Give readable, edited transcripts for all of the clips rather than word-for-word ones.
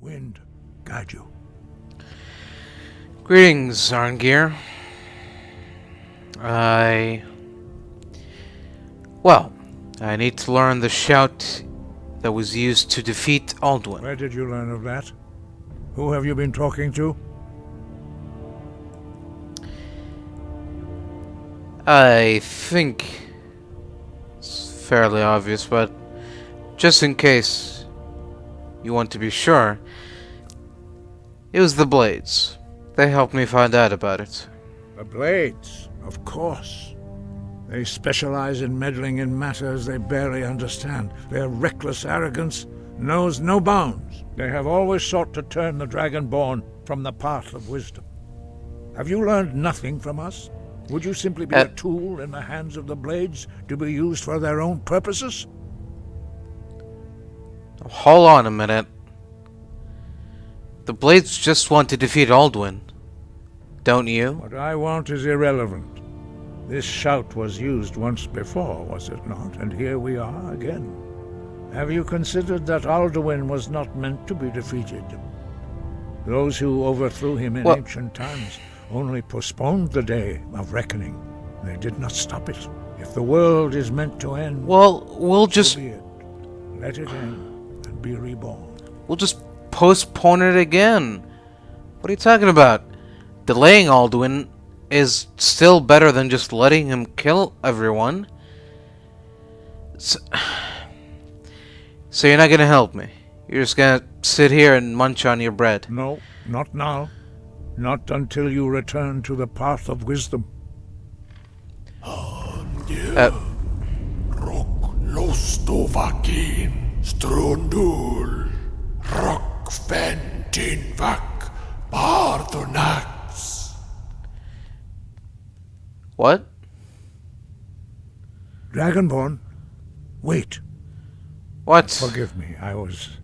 wind guide you. Greetings, Arngir. Well, I need to learn the shout that was used to defeat Alduin. Where did you learn of that? Who have you been talking to? I think it's fairly obvious, but just in case you want to be sure, it was the Blades. They helped me find out about it. The Blades, of course. They specialize in meddling in matters they barely understand. Their reckless arrogance knows no bounds. They have always sought to turn the Dragonborn from the path of wisdom. Have you learned nothing from us? Would you simply be a tool in the hands of the Blades to be used for their own purposes? Hold on a minute. The Blades just want to defeat Alduin, don't you? What I want is irrelevant. This shout was used once before, was it not? And here we are again. Have you considered that Alduin was not meant to be defeated? Those who overthrew him in ancient times only postponed the day of reckoning. They did not stop it. If the world is meant to end, we'll just so be it. Let it end and be reborn. We'll just postpone it again. What are you talking about? Delaying Alduin is still better than just letting him kill everyone. So you're not gonna help me? You're just gonna sit here and munch on your bread? No, not now. Not until you return to the path of wisdom. Rock lostovakin strundul rock ventinvak bardonax. What? Dragonborn, wait. What? Forgive me, I was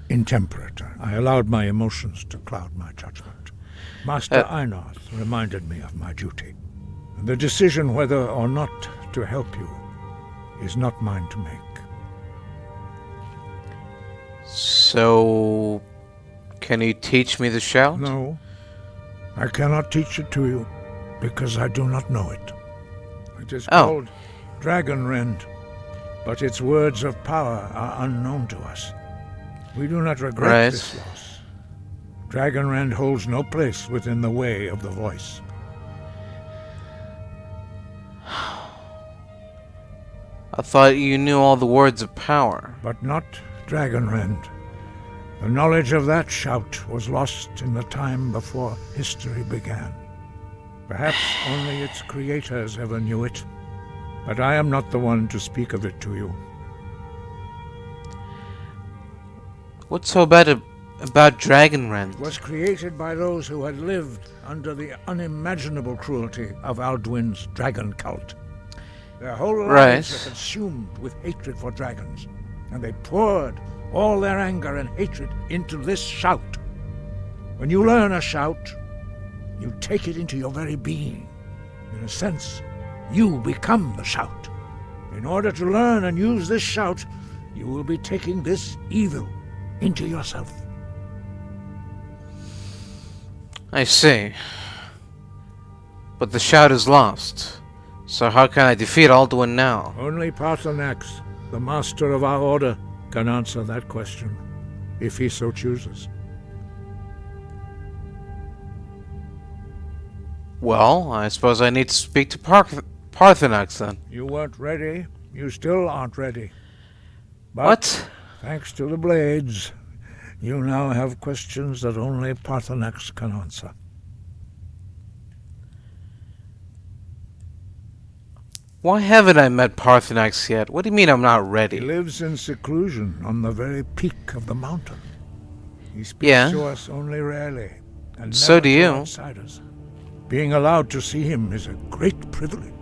intemperate. I allowed my emotions to cloud my judgment. Master Einarth reminded me of my duty. The decision whether or not to help you is not mine to make. So, can you teach me the shout? No, I cannot teach it to you, because I do not know it. It is called Dragon Rend, but its words of power are unknown to us. We do not regret this loss. Dragon Rend holds no place within the way of the voice. I thought you knew all the words of power. But not Dragon Rend. The knowledge of that shout was lost in the time before history began. Perhaps only its creators ever knew it, but I am not the one to speak of it to you. What's so bad about Dragonrend? It was created by those who had lived under the unimaginable cruelty of Alduin's dragon cult. Their whole lives were consumed with hatred for dragons, and they poured all their anger and hatred into this shout. When you learn a shout, you take it into your very being. In a sense, you become the shout. In order to learn and use this shout, you will be taking this evil into yourself. I see. But the shout is lost. So how can I defeat Alduin now? Only Paarthurnax, the master of our order, can answer that question, if he so chooses. Well, I suppose I need to speak to Paarthurnax then. You weren't ready. You still aren't ready. But what? Thanks to the Blades, you now have questions that only Paarthurnax can answer. Why haven't I met Paarthurnax yet? What do you mean I'm not ready? He lives in seclusion on the very peak of the mountain. He speaks to us only rarely, and so do you. Outsiders. Being allowed to see him is a great privilege.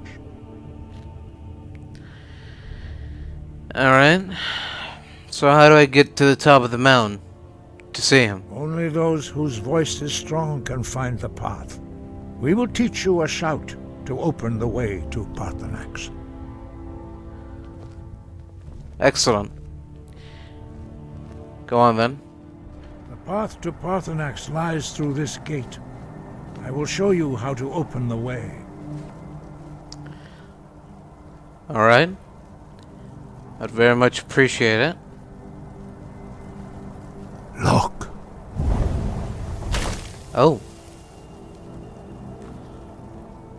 Alright. So how do I get to the top of the mountain to see him? Only those whose voice is strong can find the path. We will teach you a shout to open the way to Paarthurnax. Excellent. Go on then. The path to Parthenax lies through this gate. I will show you how to open the way. Alright. I'd very much appreciate it. Look. Oh.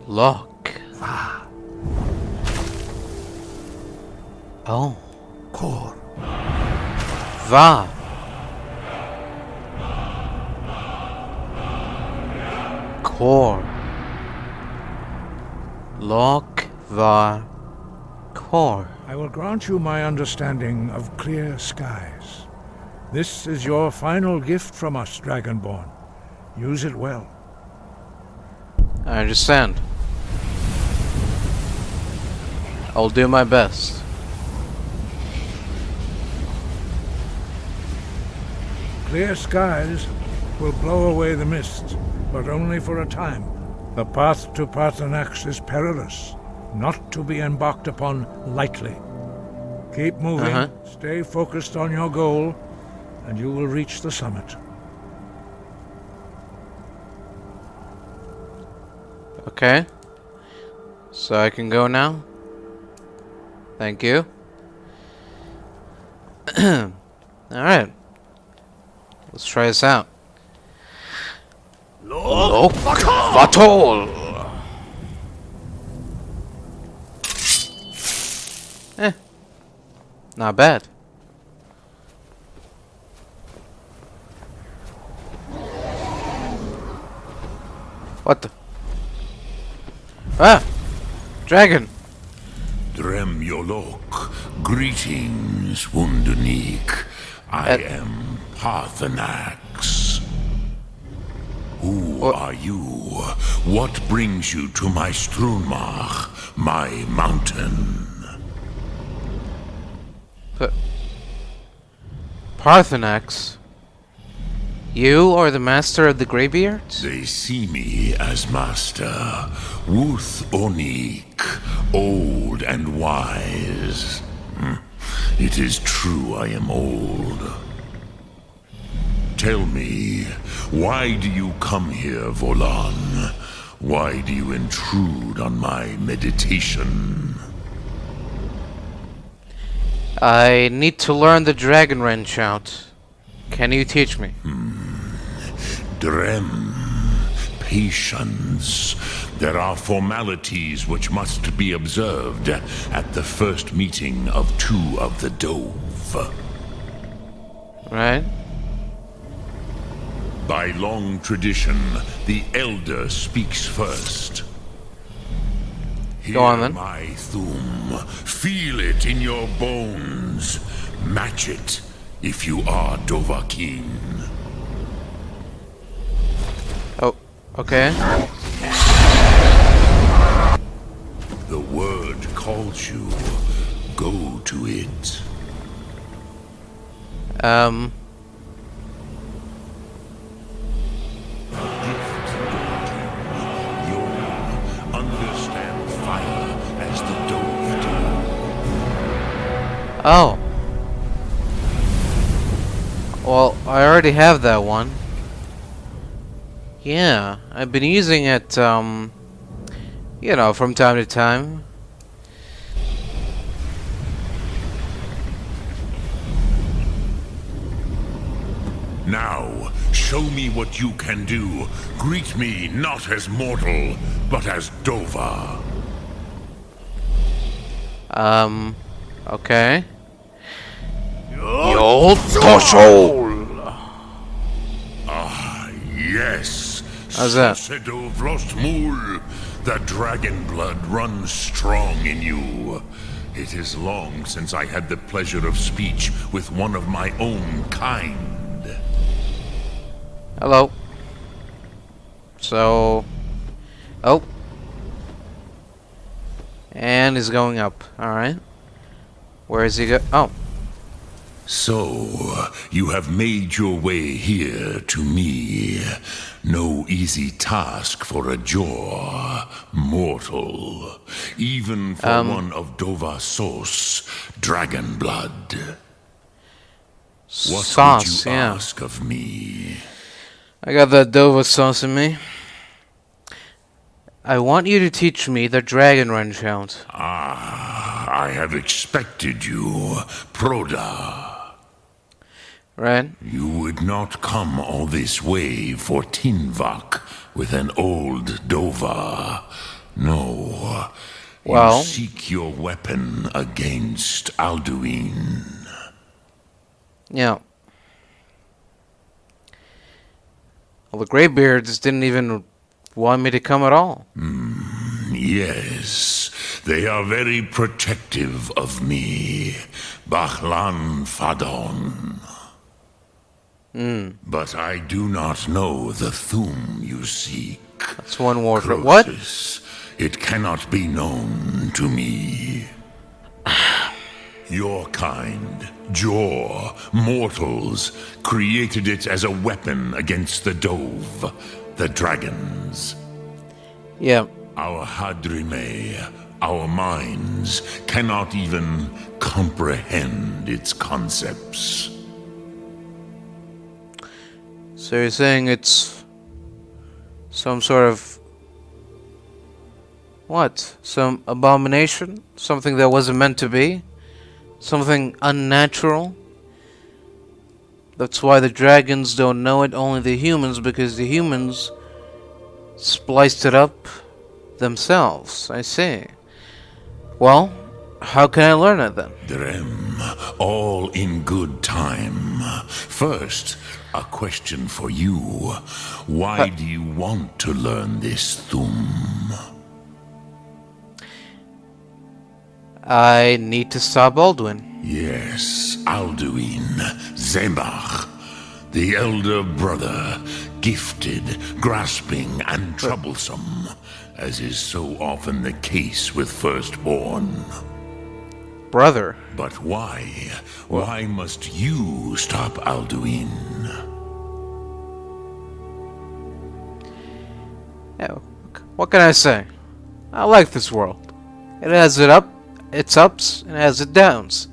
Lock. Va. Oh. Kor. Va. Core. Lock. Va. Core. I will grant you my understanding of clear skies. This is your final gift from us, Dragonborn. Use it well. I understand. I'll do my best. Clear skies will blow away the mist, but only for a time. The path to Parthenax is perilous, not to be embarked upon lightly. Keep moving, stay focused on your goal, and you will reach the summit. Okay. So I can go now? Thank you. Alright. Let's try this out. Look, Vatol! Not bad. What the? Ah! Dragon! Drem Yolok. Greetings, Wunderneek. I am Parthenax. Who are you? What brings you to my Strunmach, my mountain? Parthenax? You are the master of the Greybeards? They see me as master. Wuth Onik, old and wise. It is true I am old. Tell me, why do you come here, Volan? Why do you intrude on my meditation? I need to learn the Dragon Wrench shout. Can you teach me? Drem. Patience. There are formalities which must be observed at the first meeting of two of the Dove. Right? By long tradition, the Elder speaks first. Hear Go on, then. my thum. Feel it in your bones. Match it if you are Dovahkiin. Oh, okay. The word calls you. Go to it. Understand fire as the Dove do. Oh. Well, I already have that one. Yeah, I've been using it, you know, from time to time. Now, show me what you can do. Greet me not as mortal, but as Dova. Okay. Yo Toshol! Ah, yes. How's that? Sosedo Vlastmul. The dragon blood runs strong in you. It is long since I had the pleasure of speech with one of my own kind. Hello. So... Oh. And he's going up. Alright. Where is he go? Oh. So, you have made your way here to me. No easy task for a jaw, mortal. Even for one of Dova Sos, dragon blood. What sauce, would you yeah. ask of me? I got that Dova sauce in me. I want you to teach me the dragon run chant. I have expected you, Proda. Right? You would not come all this way for Tinvak with an old Dova. No. Well, you seek your weapon against Alduin. yeah. Well, the Greybeards didn't even want me to come at all. Yes, they are very protective of me, Bahlan Fadon. But I do not know the Thum you seek. That's one word for what? Croesus. It cannot be known to me. Your kind, Jor, mortals, created it as a weapon against the Dove, the dragons. Yeah. Our Hadrime, our minds, cannot even comprehend its concepts. So you're saying it's some sort of what? Some abomination? Something that wasn't meant to be? Something unnatural? That's why the dragons don't know it, only the humans, because the humans spliced it up themselves. I see. Well, how can I learn it then? Drem, all in good time. First, a question for you. Why do you want to learn this Thum? I need to stop Alduin. Yes, Alduin, Zemach, the elder brother, gifted, grasping, and troublesome, as is so often the case with firstborn. Brother. But why? Why must you stop Alduin? Yeah, what can I say? I like this world. It has its ups, and it has its downs.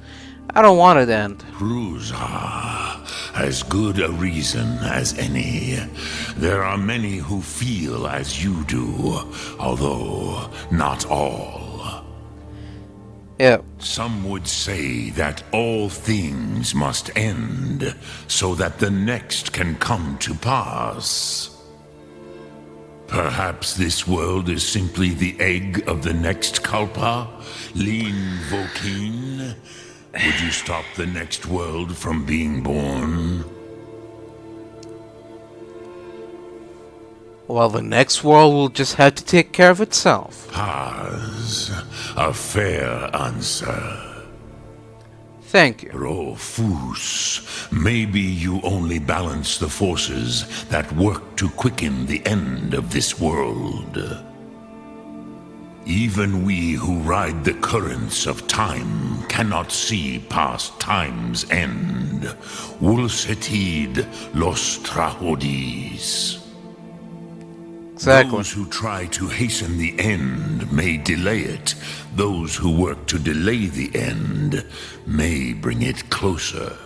I don't want it to end. Ruza, as good a reason as any. There are many who feel as you do, although not all. Yeah. Some would say that all things must end, so that the next can come to pass. Perhaps this world is simply the egg of the next Kalpa, Lin Vokin. Would you stop the next world from being born? Well, the next world will just have to take care of itself. Paz, a fair answer. Thank you. Rofus, maybe you only balance the forces that work to quicken the end of this world. Even we who ride the currents of time cannot see past time's end. Wulsetid los trahodis. Exactly. Those who try to hasten the end may delay it. Those who work to delay the end may bring it closer.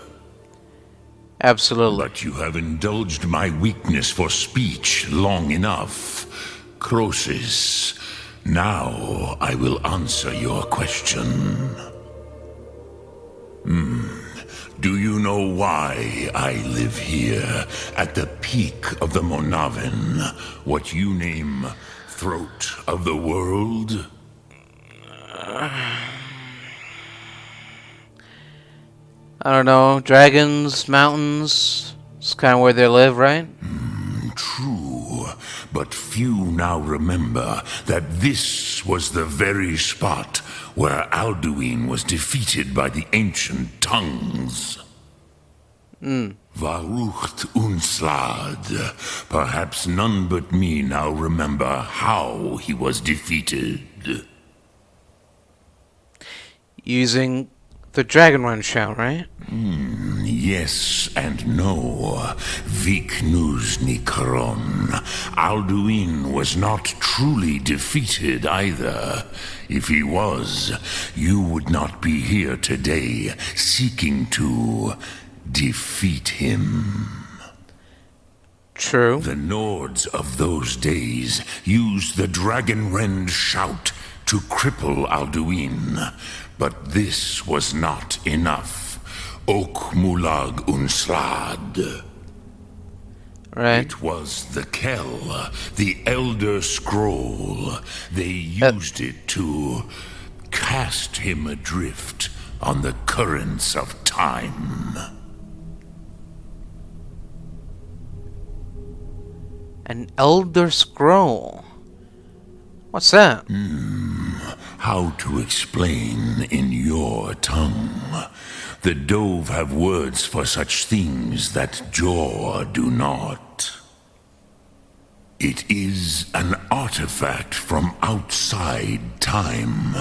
Absolutely. But you have indulged my weakness for speech long enough. Croesus, now I will answer your question. Do you know why I live here, at the peak of the Monavin, what you name throat of the world? I don't know. Dragons, mountains. It's kind of where they live, right? True, but few now remember that this was the very spot where Alduin was defeated by the ancient tongues. Varucht Unslad. Perhaps none but me now remember how he was defeated. Using the Dragon Run shout, right? Yes and no. Viknus Nikron. Alduin was not truly defeated either. If he was, you would not be here today seeking to defeat him. True. The Nords of those days used the Dragonrend shout to cripple Alduin, but this was not enough. Ok Mulag Unslad. Right. It was the Kell, the Elder Scroll. They used it to cast him adrift on the currents of time. An Elder Scroll. What's that? How to explain in your tongue? The Dove have words for such things that Jor do not. It is an artifact from outside time.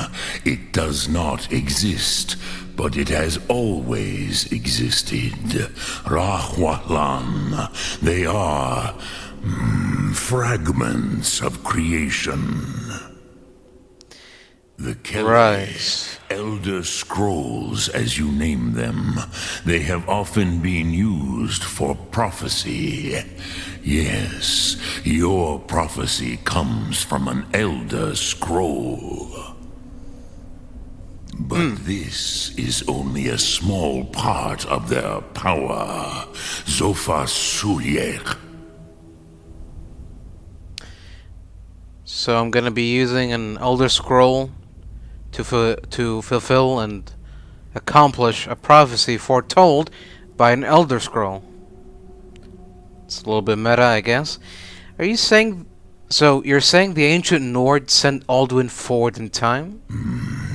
It does not exist, but it has always existed. Rahwalan. They are fragments of creation. The Kelly, Right. Elder Scrolls, as you name them, they have often been used for prophecy. Yes, your prophecy comes from an Elder Scroll. But this is only a small part of their power. Zofa Suryek. So I'm gonna be using an Elder Scroll to fulfill and accomplish a prophecy foretold by an Elder Scroll. It's a little bit meta, I guess. Are you saying... So, you're saying the ancient Nord sent Alduin forward in time?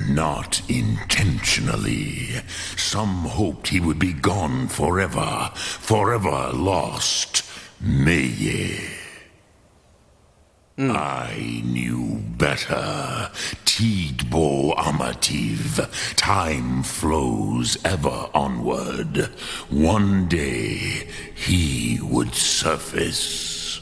Not intentionally. Some hoped he would be gone forever. Forever lost. Meye. I knew better. Tidbo Amativ. Time flows ever onward. One day he would surface.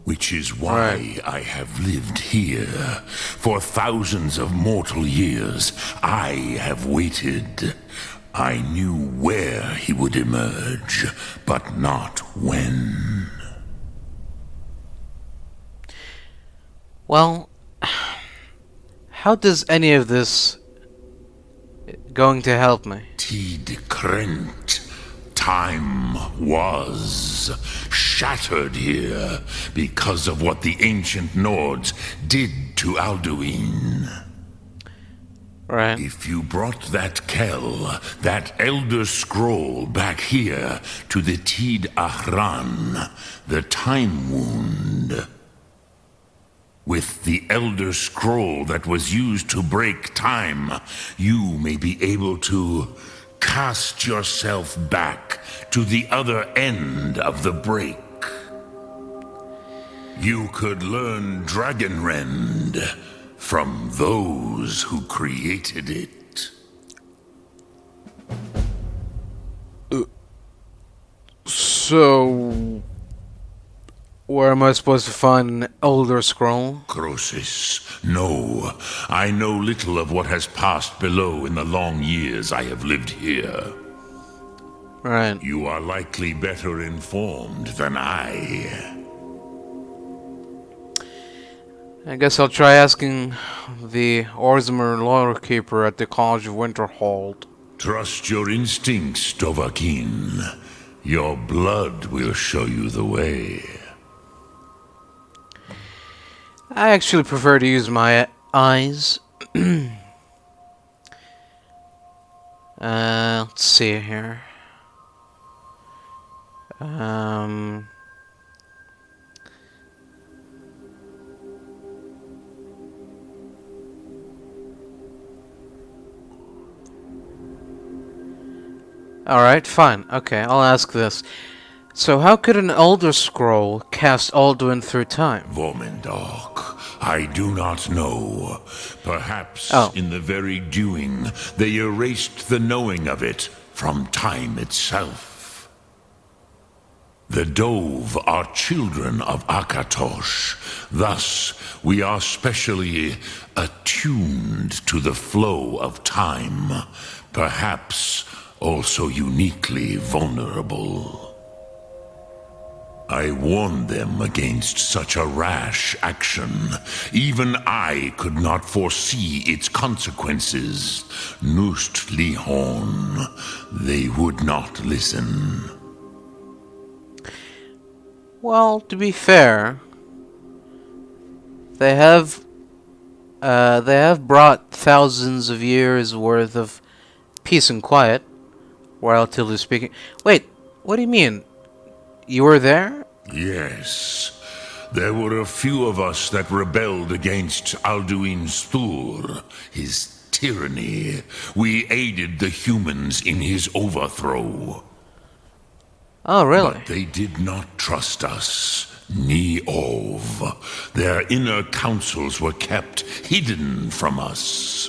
Which is why I have lived here. For thousands of mortal years, I have waited. I knew where he would emerge, but not when. Well, how does any of this going to help me? Tid Krent. Time was shattered here because of what the ancient Nords did to Alduin. Right. If you brought that Kell, that Elder Scroll back here to the Tid Ahran, the Time Wound, with the Elder Scroll that was used to break time, you may be able to cast yourself back to the other end of the break. You could learn Dragonrend from those who created it. So... where am I supposed to find an Elder Scroll? Croesus, no. I know little of what has passed below in the long years I have lived here. Right. You are likely better informed than I. I guess I'll try asking the Orzmer Lawkeeper at the College of Winterhold. Trust your instincts, Dovahkiin. Your blood will show you the way. I actually prefer to use my eyes. Let's see here. Alright, fine. Okay, I'll ask this. So how could an Elder Scroll cast Alduin through time? Vormendok, I do not know. Perhaps Oh. in the very doing, they erased the knowing of it from time itself. The Dove are children of Akatosh. Thus, we are specially attuned to the flow of time. Perhaps also uniquely vulnerable. I warned them against such a rash action. Even I could not foresee its consequences. Nust Lihorn, they would not listen. Well, to be fair, they have brought thousands of years worth of peace and quiet, relatively speaking. Wait, what do you mean? You were there? Yes. There were a few of us that rebelled against Alduin Stur, his tyranny. We aided the humans in his overthrow. Oh, really? But they did not trust us. Ni Ov. Their inner counsels were kept hidden from us.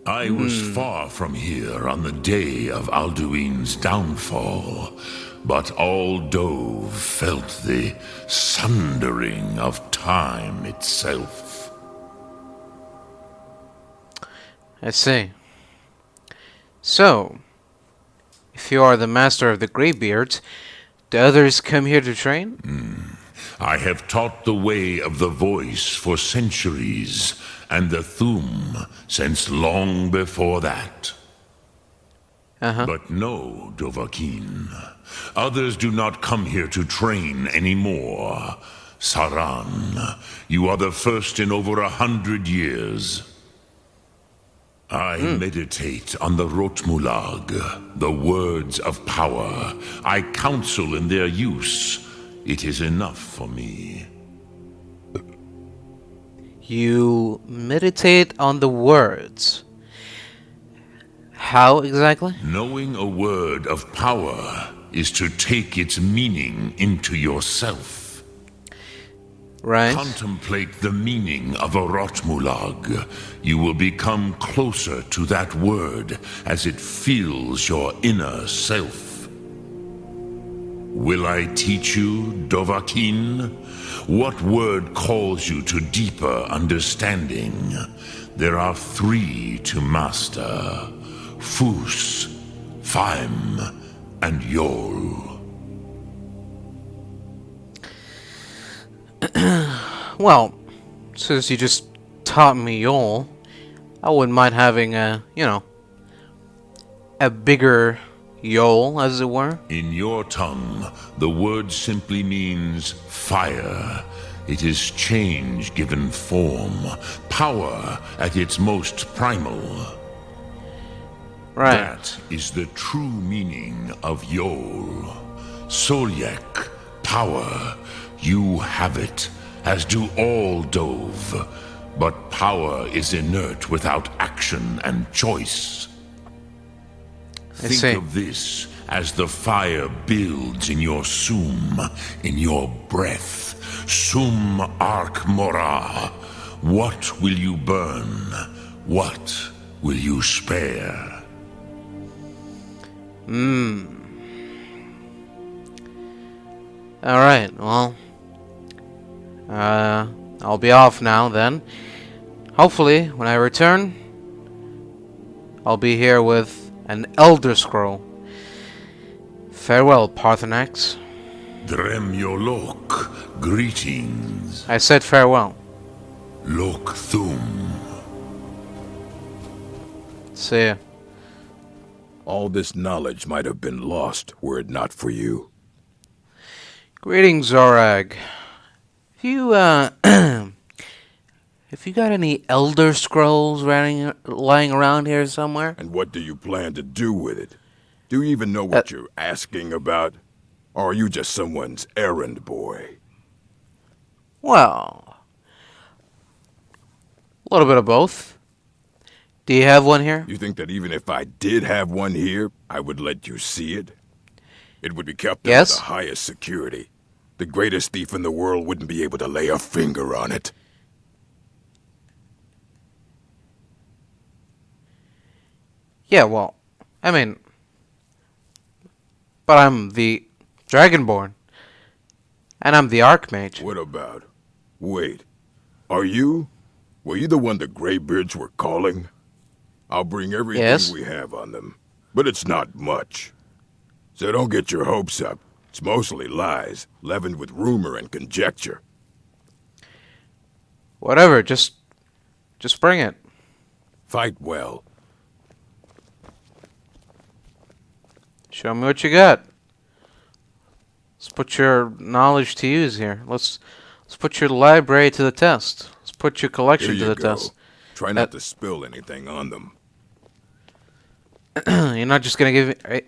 I was far from here on the day of Alduin's downfall, but all Dove felt the sundering of time itself. I see. So, if you are the master of the Greybeards, do others come here to train? I have taught the way of the voice for centuries, and the Thum since long before that. But no, Dovahkiin. Others do not come here to train anymore. Saran, you are the first in over 100 years. I meditate on the Rotmulag, the words of power. I counsel in their use. It is enough for me. You meditate on the words. How exactly? Knowing a word of power is to take its meaning into yourself. Right. Contemplate the meaning of a Rotmulag. You will become closer to that word as it fills your inner self. Will I teach you, Dovahkiin? What word calls you to deeper understanding? There are 3 to master: Fus, Faim, and Yol. Well, since you just taught me Yol, I wouldn't mind having a bigger Yol, as it were. In your tongue, the word simply means fire. It is change given form, power at its most primal. Right. That is the true meaning of Yol. Solyek, power. You have it, as do all Dove. But power is inert without action and choice. Think of this as the fire builds in your sum, in your breath. Sum Ark Mora. What will you burn? What will you spare? Alright, well, I'll be off now then. Hopefully, when I return, I'll be here with an Elder Scroll. Farewell, Parthenax. Drem Yolok, greetings. I said farewell. Lok Thum. See ya. All this knowledge might have been lost were it not for you. Greetings, Zorag. If you got any Elder Scrolls lying around here somewhere? And what do you plan to do with it? Do you even know what you're asking about? Or are you just someone's errand boy? Well, a little bit of both. Do you have one here? You think that even if I did have one here, I would let you see it? It would be kept under the highest security. The greatest thief in the world wouldn't be able to lay a finger on it. Yeah, well, I mean, but I'm the Dragonborn, and I'm the Archmage. What about? Wait, were you the one the Greybeards were calling? I'll bring everything we have on them. but it's not much. So don't get your hopes up. It's mostly lies, leavened with rumor and conjecture. Whatever, just bring it. Fight well. Show me what you got. Let's put your knowledge to use here. Let's put your library to the test. Let's put your collection to the test. Try not to spill anything on them. You're not just gonna give me...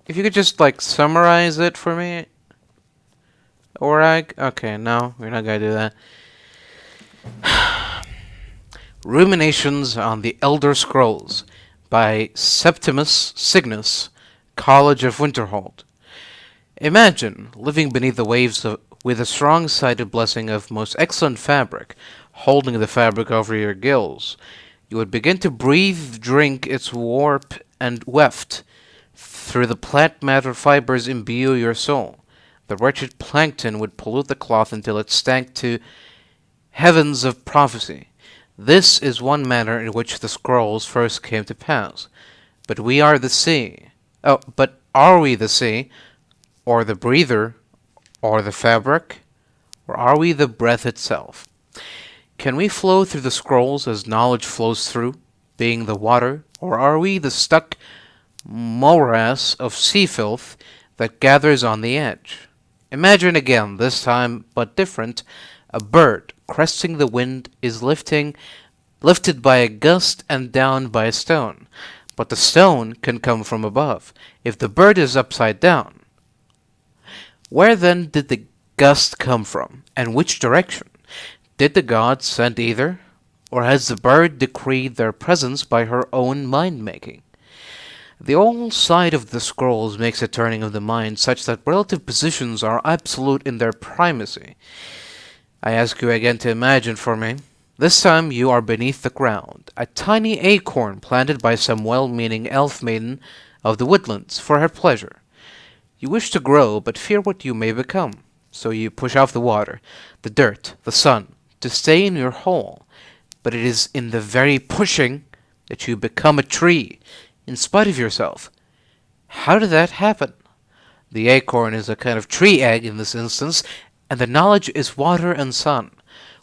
If you could just, like, summarize it for me... Orag? Okay, no, we're not gonna do that. Ruminations on the Elder Scrolls by Septimus Cygnus, College of Winterhold. Imagine living beneath the waves with a strong-sided blessing of most excellent fabric, holding the fabric over your gills. You would begin to breathe, drink its warp and weft. Through the plant matter fibers imbue your soul. The wretched plankton would pollute the cloth until it stank to heavens of prophecy. This is one manner in which the scrolls first came to pass. But we are the sea. Oh, but are we the sea? Or the breather, or the fabric, or are we the breath itself? Can we flow through the scrolls as knowledge flows through, being the water, or are we the stuck morass of sea filth that gathers on the edge? Imagine again, this time but different, a bird cresting the wind is lifted by a gust and down by a stone, but the stone can come from above, if the bird is upside down. Where then did the gust come from, and which direction? Did the gods send either, or has the bird decreed their presence by her own mind-making? The old side of the scrolls makes a turning of the mind such that relative positions are absolute in their primacy. I ask you again to imagine for me. This time you are beneath the ground, a tiny acorn planted by some well-meaning elf maiden of the woodlands for her pleasure. You wish to grow, but fear what you may become. So you push off the water, the dirt, the sun, to stay in your hole. But it is in the very pushing that you become a tree, in spite of yourself. How did that happen? The acorn is a kind of tree egg in this instance, and the knowledge is water and sun.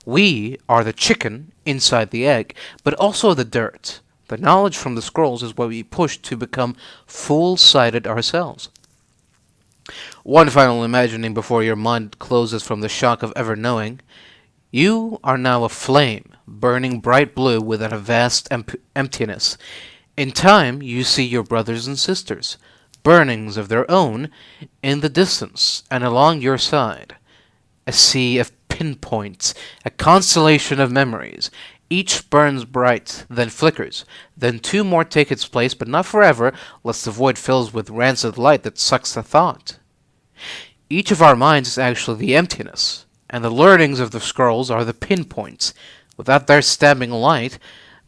We are the chicken inside the egg, but also the dirt. The knowledge from the scrolls is what we push to become full-sighted ourselves. One final imagining before your mind closes from the shock of ever knowing. You are now a flame, burning bright blue within a vast emptiness. In time you see your brothers and sisters, burnings of their own, in the distance and along your side. A sea of pinpoints, a constellation of memories. Each burns bright, then flickers. Then two more take its place, but not forever, lest the void fills with rancid light that sucks the thought. Each of our minds is actually the emptiness, and the learnings of the scrolls are the pinpoints. Without their stabbing light,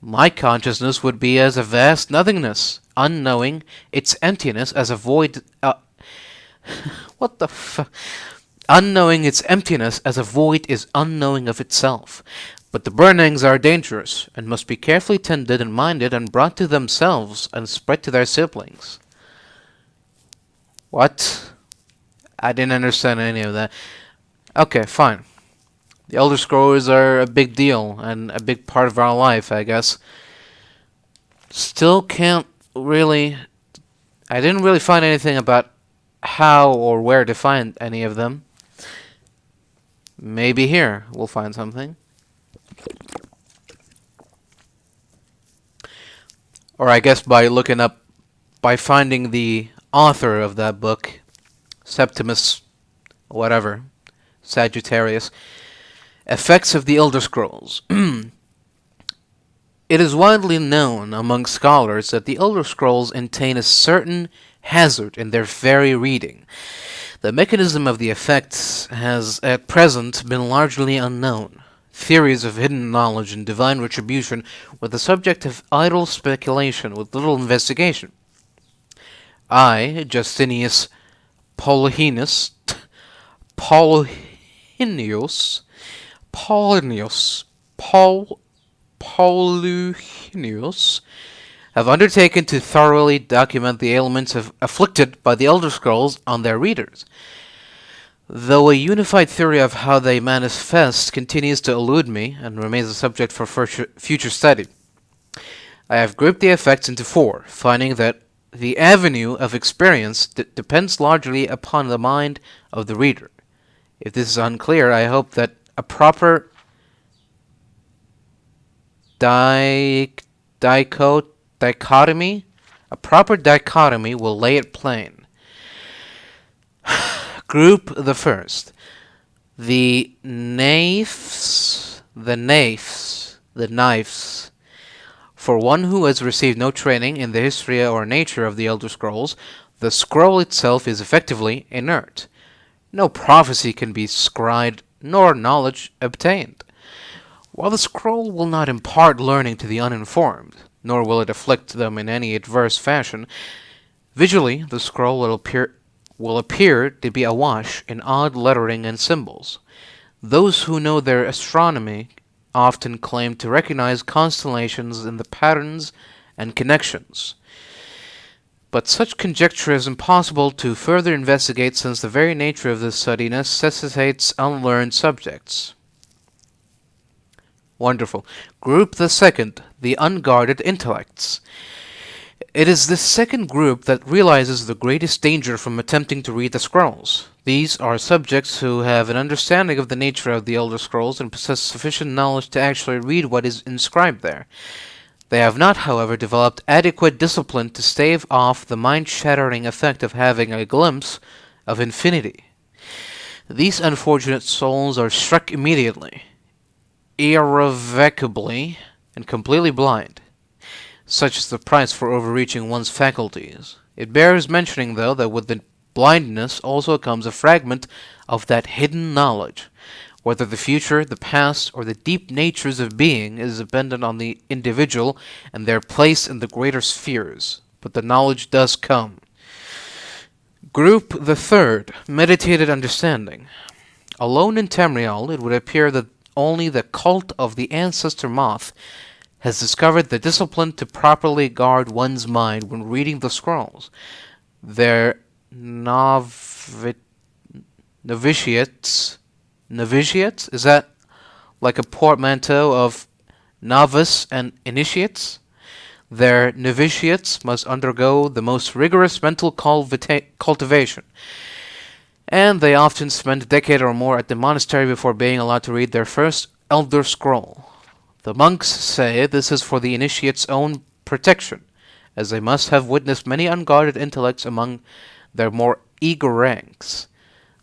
my consciousness would be as a vast nothingness, unknowing its emptiness as a void... what the f... Unknowing its emptiness as a void is unknowing of itself. But the burnings are dangerous, and must be carefully tended and minded and brought to themselves and spread to their siblings. What? I didn't understand any of that. Okay, fine. The Elder Scrolls are a big deal, and a big part of our life, I guess. Still can't really... I didn't really find anything about how or where to find any of them. Maybe here we'll find something. Or I guess by looking up, by finding the author of that book, Septimus, whatever, Sagittarius, Effects of the Elder Scrolls. It is widely known among scholars that the Elder Scrolls contain a certain hazard in their very reading. The mechanism of the effects has at present been largely unknown. Theories of hidden knowledge and divine retribution were the subject of idle speculation with little investigation. I, Justinius Paulinius, have undertaken to thoroughly document the ailments afflicted by the Elder Scrolls on their readers. Though a unified theory of how they manifest continues to elude me and remains a subject for future study, I have grouped the effects into 4, finding that the avenue of experience depends largely upon the mind of the reader. If this is unclear, I hope that a proper dichotomy will lay it plain. Group the first. The knives. For one who has received no training in the history or nature of the Elder Scrolls, the scroll itself is effectively inert. No prophecy can be scryed, nor knowledge obtained. While the scroll will not impart learning to the uninformed, nor will it afflict them in any adverse fashion, visually the scroll will appear to be awash in odd lettering and symbols. Those who know their astronomy often claim to recognize constellations in the patterns and connections. But such conjecture is impossible to further investigate since the very nature of this study necessitates unlearned subjects. Wonderful. Group the second, the unguarded intellects. It is this second group that realizes the greatest danger from attempting to read the scrolls. These are subjects who have an understanding of the nature of the Elder Scrolls and possess sufficient knowledge to actually read what is inscribed there. They have not, however, developed adequate discipline to stave off the mind-shattering effect of having a glimpse of infinity. These unfortunate souls are struck immediately, irrevocably, and completely blind. Such is the price for overreaching one's faculties. It bears mentioning, though, that with the blindness also comes a fragment of that hidden knowledge. Whether the future, the past, or the deep natures of being is dependent on the individual and their place in the greater spheres. But the knowledge does come. Group the third, meditated understanding. Alone in Tamriel, it would appear that only the cult of the ancestor moth has discovered the discipline to properly guard one's mind when reading the scrolls. Their novitiates, is that like a portmanteau of novice and initiates? Their novitiates must undergo the most rigorous mental cultivation, and they often spend a decade or more at the monastery before being allowed to read their first Elder Scroll. The monks say this is for the initiate's own protection, as they must have witnessed many unguarded intellects among their more eager ranks.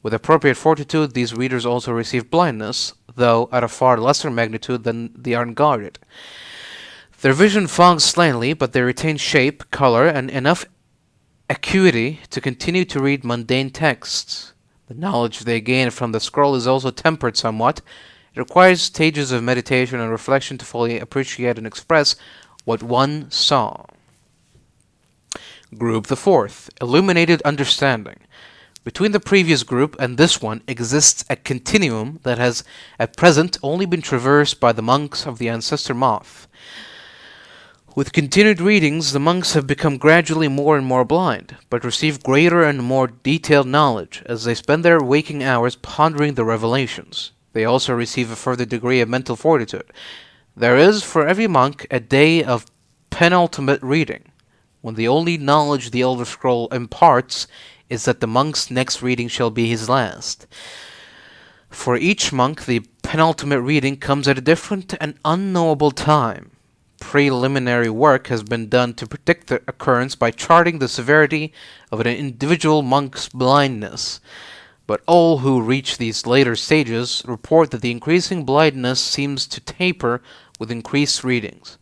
With appropriate fortitude, these readers also receive blindness, though at a far lesser magnitude than the unguarded. Their vision fogs slightly, but they retain shape, color, and enough acuity to continue to read mundane texts. The knowledge they gain from the scroll is also tempered somewhat. It requires stages of meditation and reflection to fully appreciate and express what one saw. Group the fourth, illuminated understanding. Between the previous group and this one exists a continuum that has at present only been traversed by the monks of the ancestor moth. With continued readings, the monks have become gradually more and more blind, but receive greater and more detailed knowledge as they spend their waking hours pondering the revelations. They also receive a further degree of mental fortitude. There is, for every monk, a day of penultimate reading, when the only knowledge the Elder Scroll imparts is that the monk's next reading shall be his last. For each monk, the penultimate reading comes at a different and unknowable time. Preliminary work has been done to predict the occurrence by charting the severity of an individual monk's blindness. But all who reach these later stages report that the increasing blindness seems to taper with increased readings.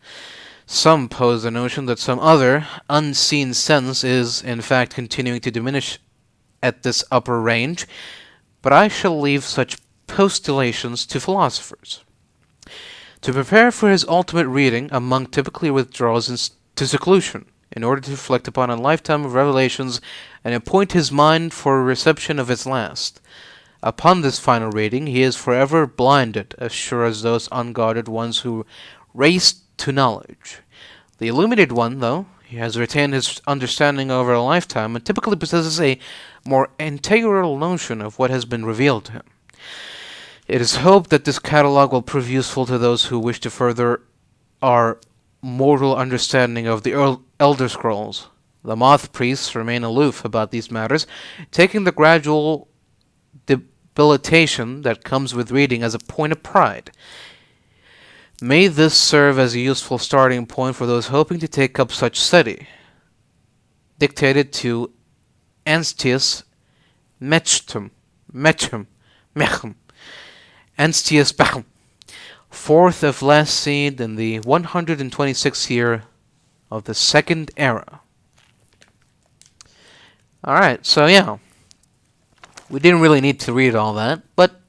Some pose the notion that some other, unseen sense is, in fact, continuing to diminish at this upper range, but I shall leave such postulations to philosophers. To prepare for his ultimate reading, a monk typically withdraws into seclusion in order to reflect upon a lifetime of revelations and appoint his mind for reception of its last. Upon this final reading, he is forever blinded, as sure as those unguarded ones who race to knowledge. The illuminated one, though, he has retained his understanding over a lifetime and typically possesses a more integral notion of what has been revealed to him. It is hoped that this catalog will prove useful to those who wish to further our mortal understanding of the Elder Scrolls. The Moth Priests remain aloof about these matters, taking the gradual debilitation that comes with reading as a point of pride. May this serve as a useful starting point for those hoping to take up such study. Dictated to Anstius Mechem, Anstius Bechem, 4th of last seen in the 126th year of the Second Era. Alright, so yeah. We didn't really need to read all that, but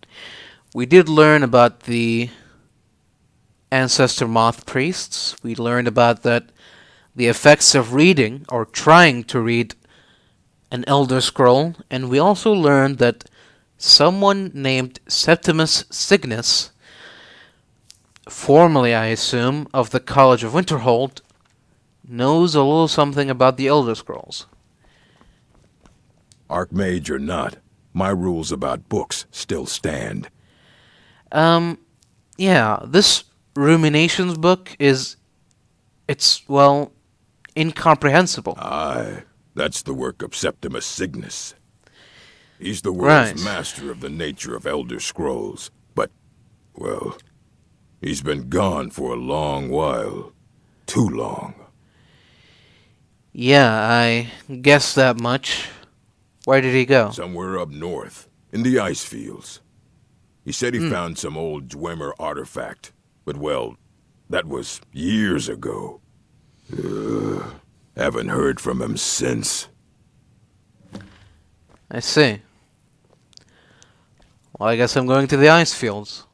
we did learn about the Ancestor Moth Priests. We learned about the effects of reading, or trying to read, an Elder Scroll, and we also learned that someone named Septimus Cygnus, formerly, I assume, of the College of Winterhold, knows a little something about the Elder Scrolls. Archmage or not, my rules about books still stand. Yeah, this Ruminations book it's incomprehensible. Aye, that's the work of Septimus Cygnus. He's the world's master of the nature of Elder Scrolls, but, well, he's been gone for a long while. Too long. Yeah, I guessed that much. Where did he go? Somewhere up north, in the ice fields. He said he found some old Dwemer artifact, but, well, that was years ago. Haven't heard from him since. I see. Well, I guess I'm going to the ice fields.